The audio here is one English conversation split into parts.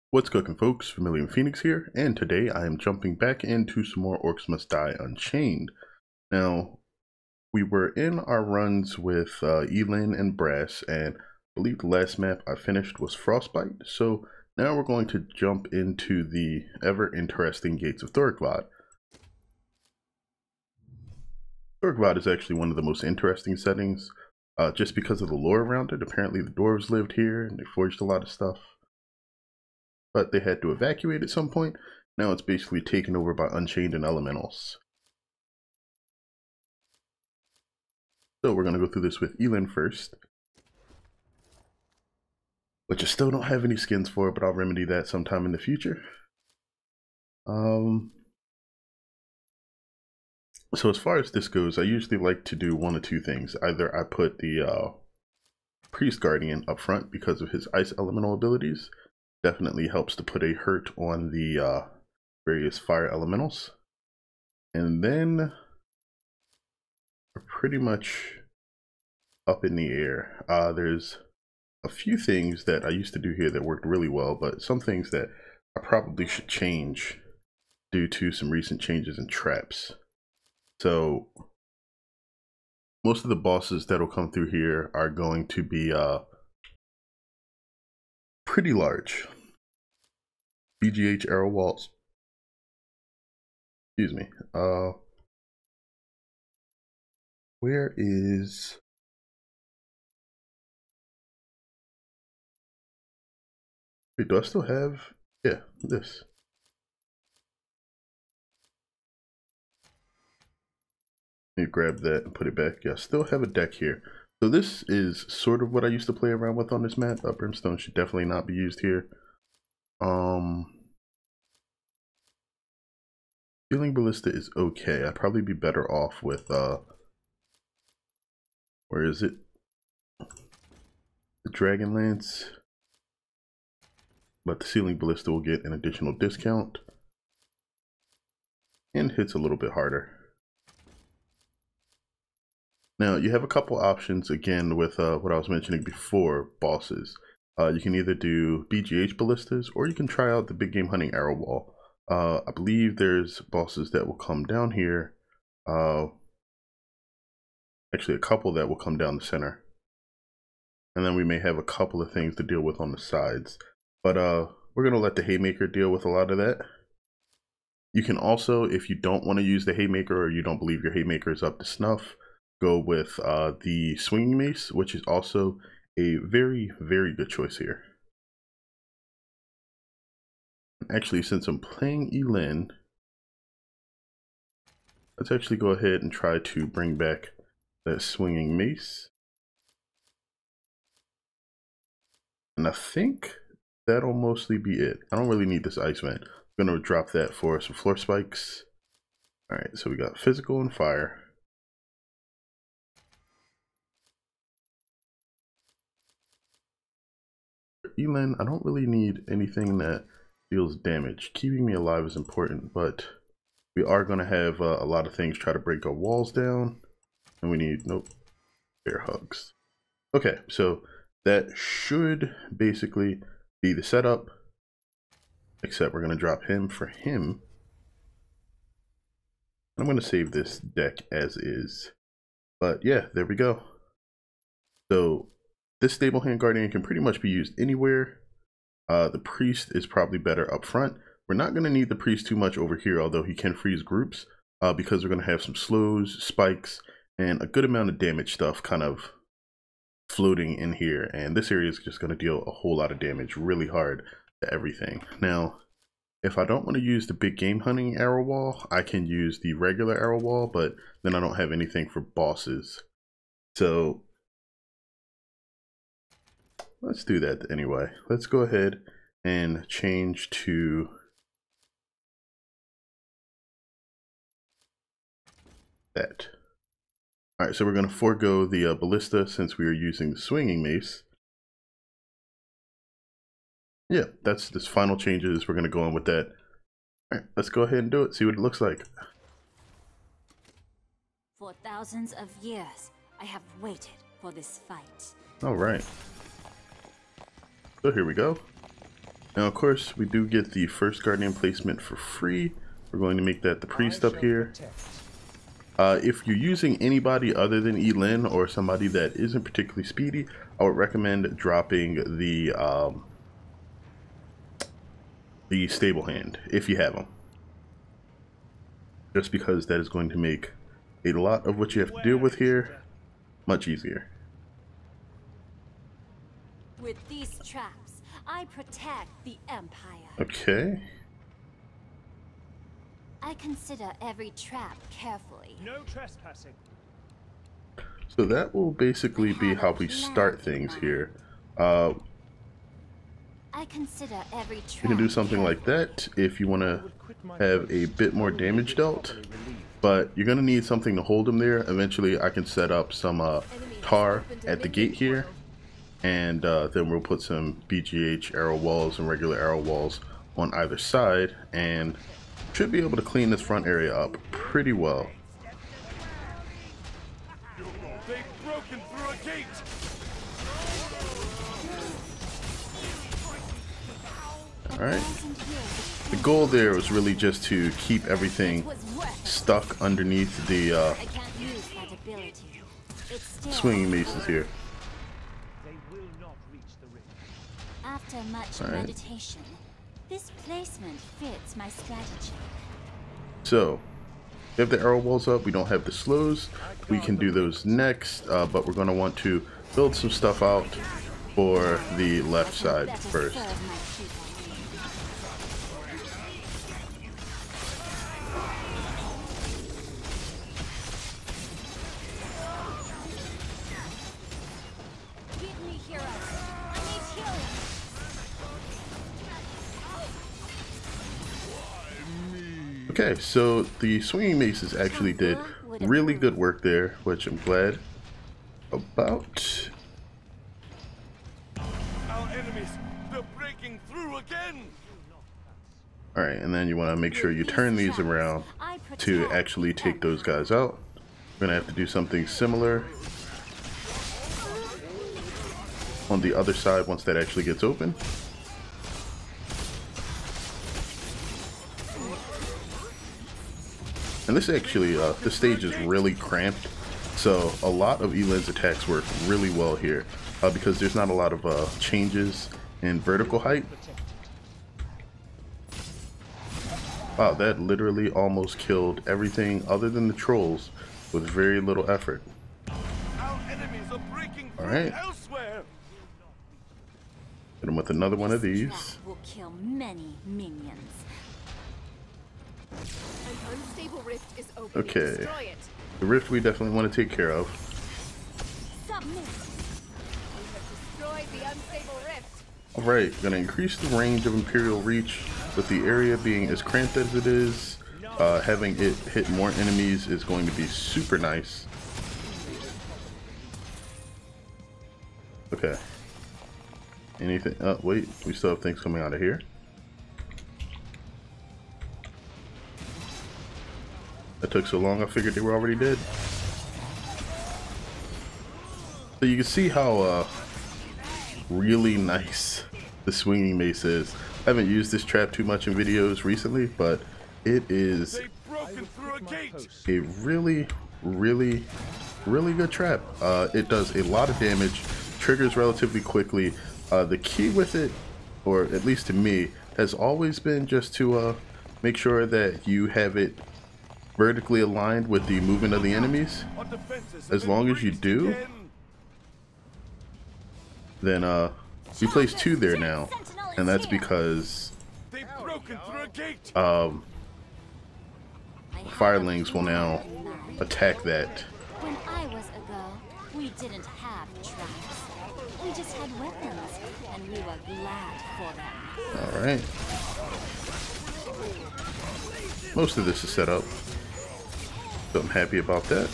What's cooking, folks? Vermillion Phoenix here, and today I am jumping back into some more Orcs Must Die Unchained. Now, we were in our runs with yi-lin and Brass, and I believe the last map I finished was Frostbite, so now we're going to jump into the ever-interesting Gates of Thuricvod. Thuricvod is actually one of the most interesting settings, just because of the lore around it. Apparently the dwarves lived here, and they forged a lot of stuff. But they had to evacuate at some point. Now it's basically taken over by Unchained and Elementals. So we're going to go through this with yi-lin first, which I still don't have any skins for, but I'll remedy that sometime in the future. So as far as this goes, I usually like to do one of two things. Either I put the Priest Guardian up front because of his ice elemental abilities. Definitely helps to put a hurt on the various fire elementals. And then we're pretty much up in the air. There's a few things that I used to do here that worked really well, but some things that I probably should change due to some recent changes in traps. So most of the bosses that'll come through here are going to be pretty large. BGH arrow walls. Excuse me. Where is... Wait, do I still have... Yeah, this. Let me grab that and put it back. Yeah, I still have a deck here. So this is sort of what I used to play around with on this map. Brimstone should definitely not be used here. Healing Ballista is okay. I'd probably be better off with where is it? The Dragon Lance. But the Sealing Ballista will get an additional discount and hits a little bit harder. Now you have a couple options again with what I was mentioning before, bosses. You can either do BGH ballistas or you can try out the big game hunting arrow wall. I believe there's bosses that will come down here. Actually a couple that will come down the center. And then we may have a couple of things to deal with on the sides. But we're going to let the Haymaker deal with a lot of that. You can also, if you don't want to use the Haymaker or you don't believe your Haymaker is up to snuff, go with the Swinging Mace, which is also a very, very good choice here. Actually, since I'm playing yi-lin, let's actually go ahead and try to bring back that Swinging Mace. And I think that'll mostly be it. I don't really need this Ice Vent. I'm going to drop that for some floor spikes. Alright, so we got physical and fire. For yi-lin, I don't really need anything that deals damage. Keeping me alive is important, but we are going to have a lot of things try to break our walls down. And we need, nope, bear hugs. Okay, so that should basically be the setup, except we're going to drop him for him. I'm going to save this deck as is. But yeah, there we go. So this Stable Hand Guardian can pretty much be used anywhere. The Priest is probably better up front. We're not going to need the Priest too much over here, although he can freeze groups, because we're going to have some slows, spikes, and a good amount of damage stuff kind of floating in here. And this area is just going to deal a whole lot of damage really hard to everything. Now, if I don't want to use the big game hunting arrow wall, I can use the regular arrow wall, but then I don't have anything for bosses. So let's do that anyway. Let's go ahead and change to that. Alright, so we're going to forego the ballista since we are using the Swinging Mace. Yeah, that's this final changes. We're going to go on with that. Alright, let's go ahead and do it, see what it looks like. For thousands of years, I have waited for this fight. Alright. So here we go. Now, of course, we do get the first Guardian placement for free. We're going to make that the priest up here. If you're using anybody other than yi-lin or somebody that isn't particularly speedy, I would recommend dropping the stable hand if you have them. Just because that is going to make a lot of what you have to deal with here much easier. With these traps, I protect the Empire. Okay. I consider every trap carefully. No trespassing. So that will basically be how we start things here. I consider every trap. You can do something like that if you want to have a bit more damage dealt, but you're going to need something to hold them there. Eventually I can set up some tar at the gate here, and then we'll put some BGH arrow walls and regular arrow walls on either side, and should be able to clean this front area up pretty well. They've broken through a gate. Alright. The goal there was really just to keep everything stuck underneath the swinging maces here. They will not reach the rift. After much meditation, this placement fits my strategy. So, we have the arrow walls up, we don't have the slows. We can do those next, but we're going to want to build some stuff out for the left side first. Okay, so the swinging maces actually did really good work there, which I'm glad about. Our enemies, they're breaking through again. Alright, and then you want to make sure you turn these around to actually take those guys out. We're going to have to do something similar on the other side once that actually gets open. And this actually, this stage is really cramped, so a lot of yi-lin's attacks work really well here, because there's not a lot of changes in vertical height. Wow, that literally almost killed everything other than the trolls with very little effort. Our enemies are breaking through elsewhere. Hit him with another one of these. Will kill many minions. An unstable rift is open. Okay. Destroy it. The rift we definitely want to take care of. Submit. We have destroyed the unstable rift. Alright, gonna increase the range of Imperial Reach with the area being as cramped as it is. Having it hit more enemies is going to be super nice. Okay. Anything? Oh, wait, we still have things coming out of here. That took so long, I figured they were already dead. So you can see how really nice the swinging mace is. I haven't used this trap too much in videos recently, but it is a really, really, really good trap. It does a lot of damage, triggers relatively quickly. The key with it, or at least to me, has always been just to make sure that you have it vertically aligned with the movement of the enemies. As long as you do, then we place 2 there now, and that's because firelings will now attack that. When I was a girl, we didn't have traps. We just had weapons, and we were glad for them. Alright. Most of this is set up, so I'm happy about that.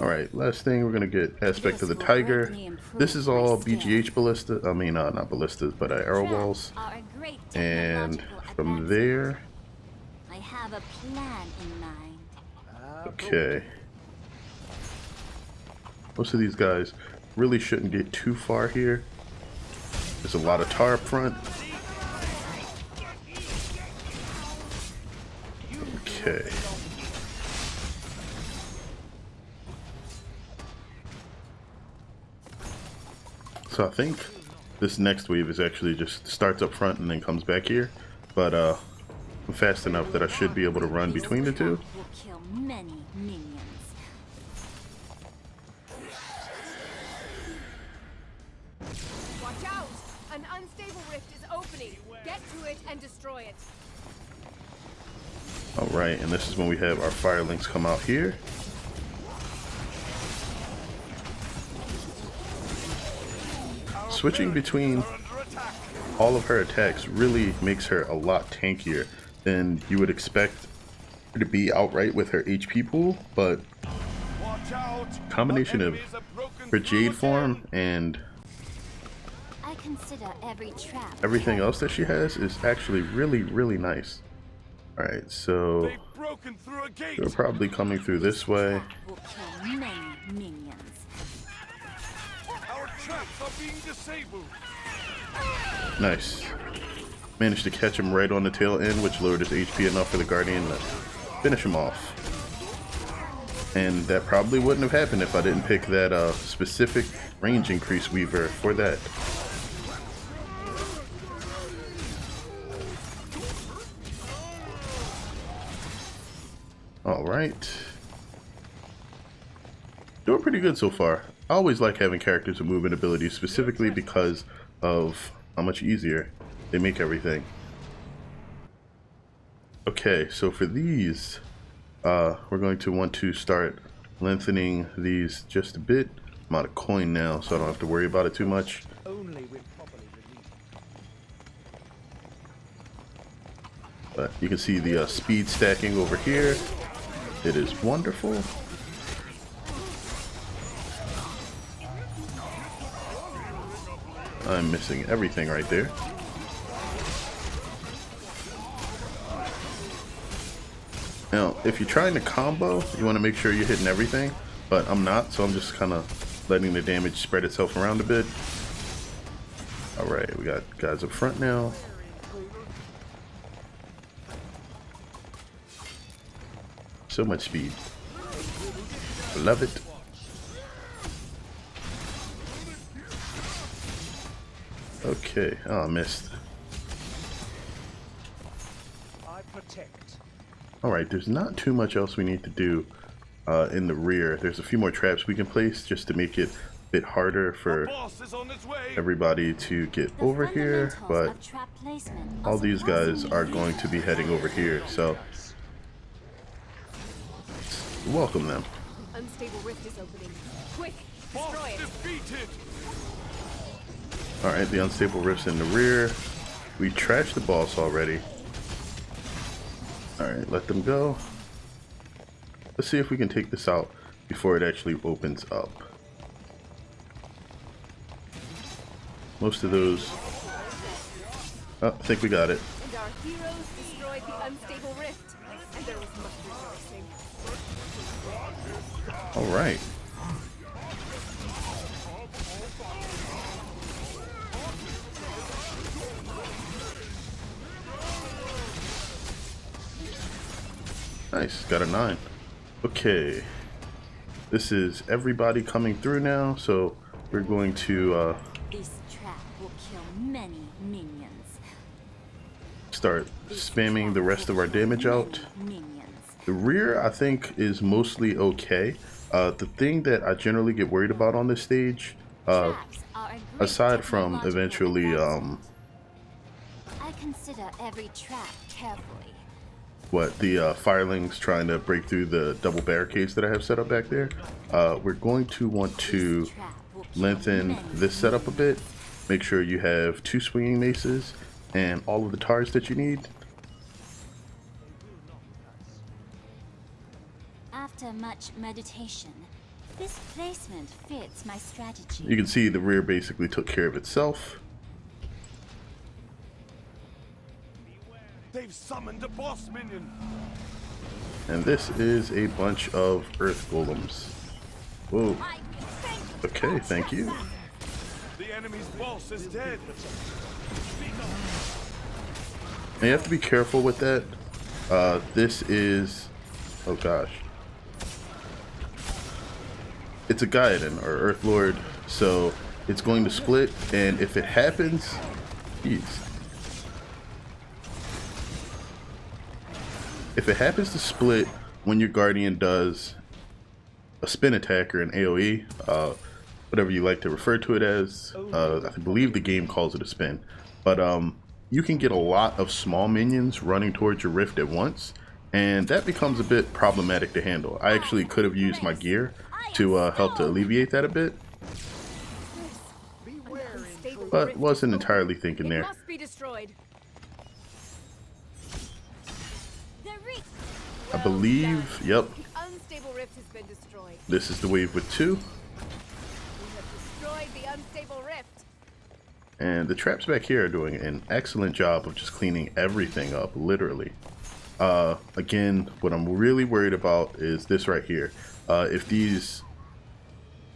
Alright, last thing, we're gonna get Aspect of the Tiger. This is all BGH ballista, I mean not ballistas, but arrow walls. And from there, I have a plan in mind. okay. Most of these guys really shouldn't get too far here. There's a lot of tar up front. Okay. So I think this next wave is actually just starts up front and then comes back here. But I'm fast enough that I should be able to run between the two. Will kill many minions. Watch out! An unstable rift is opening. Get to it and destroy it. Alright, and this is when we have our firelings come out here. Switching between all of her attacks really makes her a lot tankier than you would expect her to be outright with her HP pool, but combination of her Jade form and I consider every trap everything else that she has is actually really nice. Alright, so they're probably coming through this way. will kill many minions. Our traps are being disabled. Nice. Managed to catch him right on the tail end, which lowered his HP enough for the Guardian to finish him off. And that probably wouldn't have happened if I didn't pick that specific range increase Weaver for that. Alright. Doing pretty good so far. I always like having characters with movement abilities, specifically because of how much easier they make everything. Okay, so for these, we're going to want to start lengthening these just a bit. I'm out of coin now, so I don't have to worry about it too much. But you can see the speed stacking over here. It is wonderful. I'm missing everything right there. Now, if you're trying to combo, you want to make sure you're hitting everything, but I'm not, so I'm just kind of letting the damage spread itself around a bit. Alright, we got guys up front now. So much speed. Love it. Okay, oh, I missed. Alright, there's not too much else we need to do in the rear. There's a few more traps we can place just to make it a bit harder for everybody to get over here, but all these guys are going to be heading over here, so welcome them. Unstable rift is opening. Quick, destroy it. Alright, the unstable rift's in the rear. We trashed the boss already. Alright, let them go. Let's see if we can take this out before it actually opens up. Most of those... Oh, I think we got it. And our heroes destroyed the unstable rift. And there was much rejoicing. Alright. Nice, got a 9. Okay, this is everybody coming through now, so we're going to This trap will kill many minions. start spamming the rest of our damage out. The rear, I think, is mostly okay. The thing that I generally get worried about on this stage, aside from eventually I consider every trap carefully. what the firelings trying to break through the double barricades that I have set up back there, we're going to want to lengthen this setup a bit. Make sure you have 2 swinging maces and all of the tars that you need. After much meditation, this placement fits my strategy. You can see the rear basically took care of itself. They've summoned a boss minion. And this is a bunch of earth golems. Whoa. I will thank Okay, thank you. The enemy's boss is dead. And you have to be careful with that. This is, oh gosh, it's a Gaiden or Earth Lord, so it's going to split, and if it happens, geez. If it happens to split when your Guardian does a spin attack or an AoE, whatever you like to refer to it as, I believe the game calls it a spin, but you can get a lot of small minions running towards your rift at once, and that becomes a bit problematic to handle. I actually could have used my gear to help to alleviate that a bit, but wasn't entirely thinking there. Must be destroyed. I believe, yep, Unstable rift has been destroyed. this is the wave with 2. We have destroyed the unstable rift. And the traps back here are doing an excellent job of just cleaning everything up, literally. Again, what I'm really worried about is this right here. If these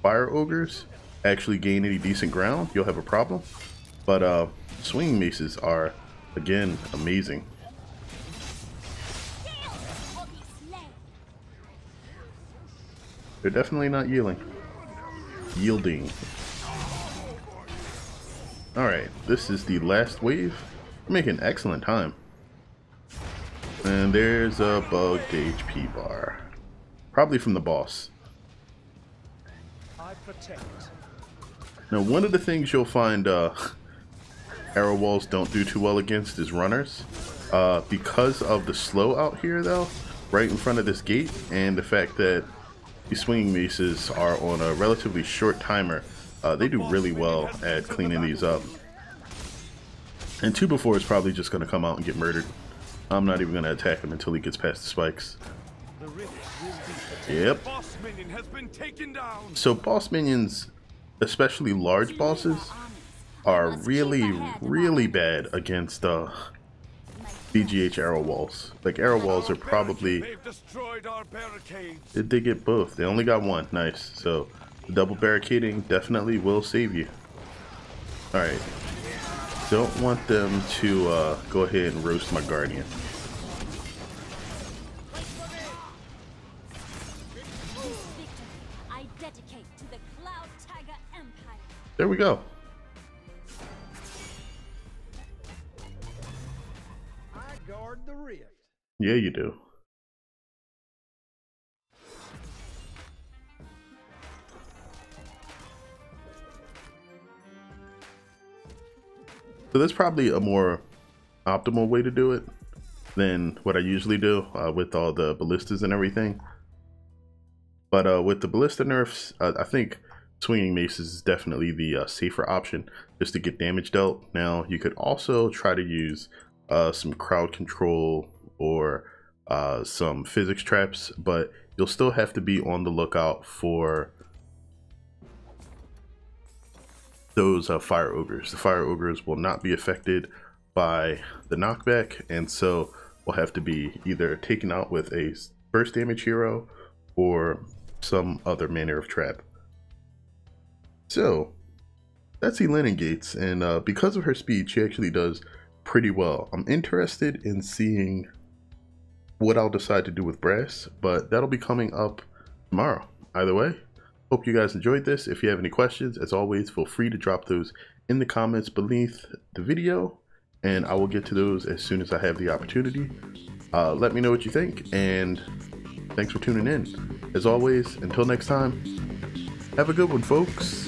fire ogres actually gain any decent ground, you'll have a problem. But swinging maces are, again, amazing. They're definitely not yielding. Alright, this is the last wave. We're making excellent time. And there's a bugged HP bar. Probably from the boss. Now, one of the things you'll find arrow walls don't do too well against is runners. Because of the slow out here, though, right in front of this gate, and the fact that these swinging maces are on a relatively short timer, they do really well at cleaning these up. And 2 before is probably just going to come out and get murdered. I'm not even going to attack him until he gets past the spikes. Yep. So boss minions, especially large bosses, are really bad against BGH arrow walls. Like, arrow walls are probably... Did they get both? They only got one. Nice. So the double barricading definitely will save you. Alright. Don't want them to go ahead and roast my Guardian. There we go. I guard the rift. Yeah, you do. So that's probably a more optimal way to do it than what I usually do with all the ballistas and everything. But with the ballista nerfs, I think swinging maces is definitely the safer option just to get damage dealt. Now, you could also try to use some crowd control or some physics traps, but you'll still have to be on the lookout for those fire ogres. The fire ogres will not be affected by the knockback, and so will have to be either taken out with a burst damage hero or some other manner of trap. So that's yi-lin Gates, and because of her speed, she actually does pretty well. I'm interested in seeing what I'll decide to do with Brass, but that'll be coming up tomorrow. Either way, hope you guys enjoyed this. If you have any questions, as always, feel free to drop those in the comments beneath the video, and I will get to those as soon as I have the opportunity. Let me know what you think, and thanks for tuning in. As always, until next time, have a good one, folks.